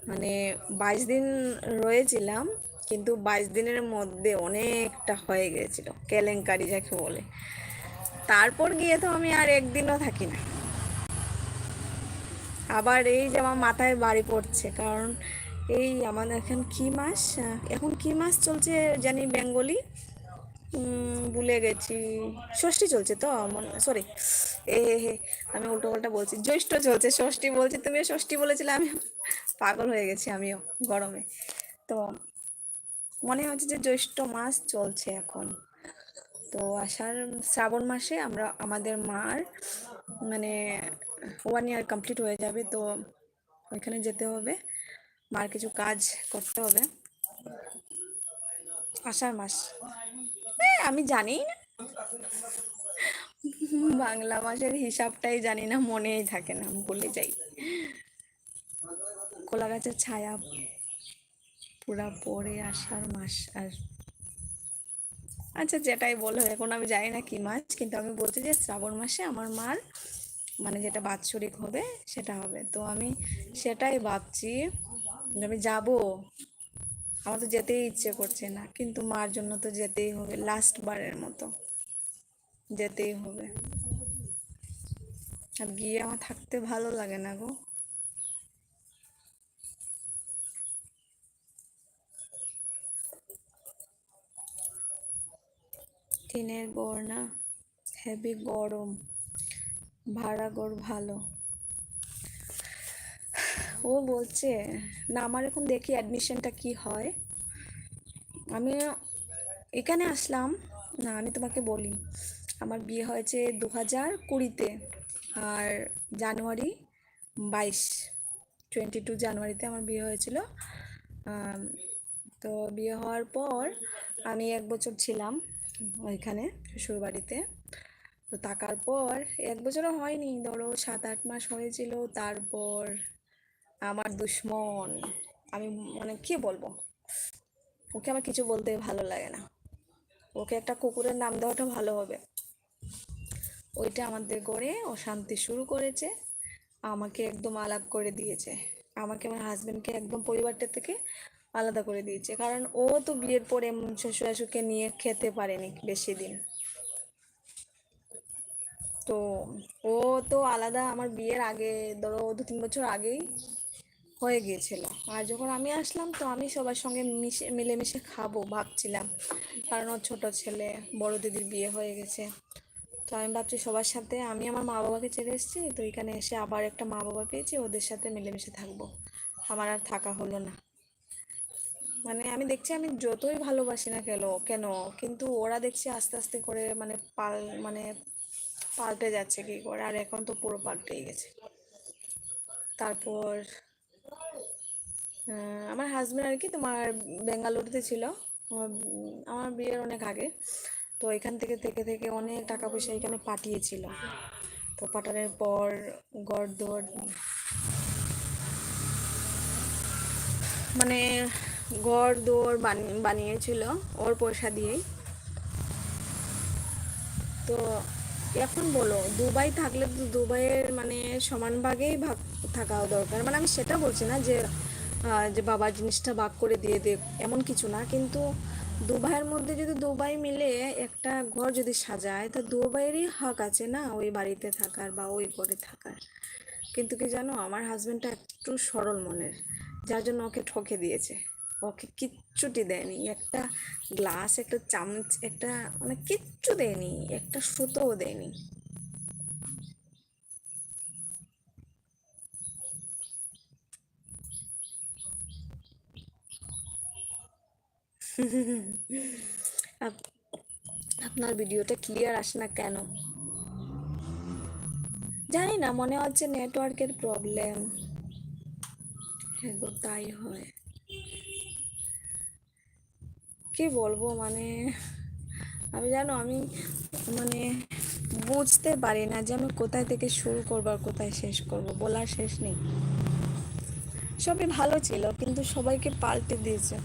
মানে 22 দিন রয়েছিলাম, কিন্তু 22 দিনের মধ্যে অনেকটা হয়ে গেছিল, কেলেঙ্কারি যাকে বলে। তারপর গিয়ে তো আমি আর একদিনও থাকি না। আবার এই যে আমার মাথায় বাড়ি পড়ছে, কারণ এই আমাদের এখন কি মাস, এখন কি মাস চলছে জানি, বেঙ্গলি, ভুলে গেছি। ষষ্ঠী চলছে তো, সরি, এ হে হে, আমি উল্টো পাল্টা বলছি, জ্যৈষ্ঠ চলছে, ষষ্ঠী বলছি, তুমি ষষ্ঠী বলেছিলে, আমি পাগল হয়ে গেছি আমিও গরমে। তো মনে হচ্ছে যে জ্যৈষ্ঠ মাস চলছে এখন। তো আষাঢ় শ্রাবণ মাসে আমরা আমাদের মার মানে 1 ইয়ার কমপ্লিট হয়ে যাবে, তো ওইখানে যেতে হবে, মার কিছু কাজ করতে হবে। আষাঢ় মাস, আমি জানি না, বাংলা মাসের হিসাবটাই জানি না, মনেই থাকে না, ভুলে যাই। কলা গাছের ছায়া পুরা পড়ে আষাঢ় মাস। আর আচ্ছা, যেটাই বলো, এখন আমি জানি না কি মাস, কিন্তু আমি বলছি যে শ্রাবণ মাসে আমার মার মানে যেটা বাৎসরিক হবে সেটা হবে। তো আমি সেটাই ভাবছি যে আমি যাব। আমার তো যেতেই ইচ্ছে করছে না, কিন্তু মার জন্য তো যেতেই হবে, লাস্ট বারের মতো যেতেই হবে। আর গিয়ে আমার থাকতে ভালো লাগে না গো। টিনের ঘর না, হেভি গরম, ভাড়া ঘর ভালো। ও বলছে না, আমার এখন দেখি অ্যাডমিশনটা কি হয়। আমি এখানে আসলাম, না আমি তোমাকে বলি, আমার বিয়ে হয়েছে 2020-তে, আর জানুয়ারি 22, 22 জানুয়ারিতে আমার বিয়ে হয়েছিল। আম, তো বিয়ে হওয়ার পর আমি 1 বছর ছিলাম ওইখানে শ্বশুরবাড়িতে। তো থাকার পর 1 বছরও হয়নি, ধরো 7-8 মাস হয়েছিল। তারপর আমার দুশ্মন, আমি মানে কি বলবো, ওকে আমার কিছু বলতে ভালো লাগে না, ওকে একটা কুকুরের নাম দেওয়াটা ভালো হবে। ওইটা আমাদের ঘরে অশান্তি শুরু করেছে, আমাকে একদম আলাদা করে দিয়েছে, আমাকে আমার হাজবেন্ডকে একদম পরিবারটা থেকে আলাদা করে দিয়েছে। কারণ ও তো বিয়ের পরে শ্বশুর শাশুড়িকে নিয়ে খেতে পারেনি বেশি দিন। তো ও তো আলাদা আমার বিয়ের আগে, ধরো 2-3 বছর আগেই হয়ে গিয়েছিল। আর যখন আমি আসলাম, তো আমি সবার সঙ্গে মিলেমিশে খাবো ভাবছিলাম, কারণ ওর ছোট ছেলে, বড় দিদির বিয়ে হয়ে গেছে। তো আমি ভাবছি সবার সাথে, আমি আমার মা বাবাকে ছেড়ে এসেছি, তো এখানে এসে আবার একটা মা বাবা পেয়েছি, ওদের সাথে মিলেমিশে থাকবো। আমার আর থাকা হলো না। মানে আমি দেখছি, আমি যতই ভালোবাসি না কেন কেন, কিন্তু ওরা দেখছি আস্তে আস্তে করে মানে মানে পাল্টে যাচ্ছে কি করে, আর এখন তো পুরো পাল্টেই গেছে। তারপর আমার হাজব্যান্ড আর কি তোমার বেঙ্গালুরুতে ছিল, আমার বিয়ের অনেক আগে। তো এখান থেকে থেকে থেকে অনেক টাকা পয়সা এখানে পাঠিয়েছিল। তো পাঠানোর পর গড়দর মানে ঘর বানিয়েছিল ওর পয়সা দিয়েই। তো এখন বলো, দুবাই থাকলে তো দুবাইয়ের মানে সমান ভাগেই ভাগ থাকা দরকার। মানে আমি সেটা বলছি না যে যে বাবার জিনিসটা ভাগ করে দিয়ে দে, এমন কিছু না, কিন্তু দুবাইয়ের মধ্যে যদি দুবাই মিলে একটা ঘর যদি সাজায়, তো দুবাইয়েরই হক আছে না ওই বাড়িতে থাকার বা ওই ঘরে থাকার। কিন্তু কি জানো, আমার হাজবেন্ডটা একটু সরল মনের, যার জন্য ওকে ঠকে দিয়েছে। ওকে কিচ্ছুটি দেয়নি, একটা গ্লাস, একটা চামচ, একটা মানে কিচ্ছু দেয়নি, একটা সুতোও দেয়নি। আপ- আপনার ভিডিওটা ক্লিয়ার আসে না কেন জানি না, মনে হচ্ছে নেটওয়ার্কের প্রবলেম। হ্যাঁ গো, তাই হয়। কি বলবো মানে, আমি জানো, আমি মানে বুঝতে পারি না যে আমি কোথায় থেকে শুরু করবো আর কোথায় শেষ করব, বলার শেষ নেই। সবই ভালো ছিল, কিন্তু সবাইকে পাল্টে দিয়েছে।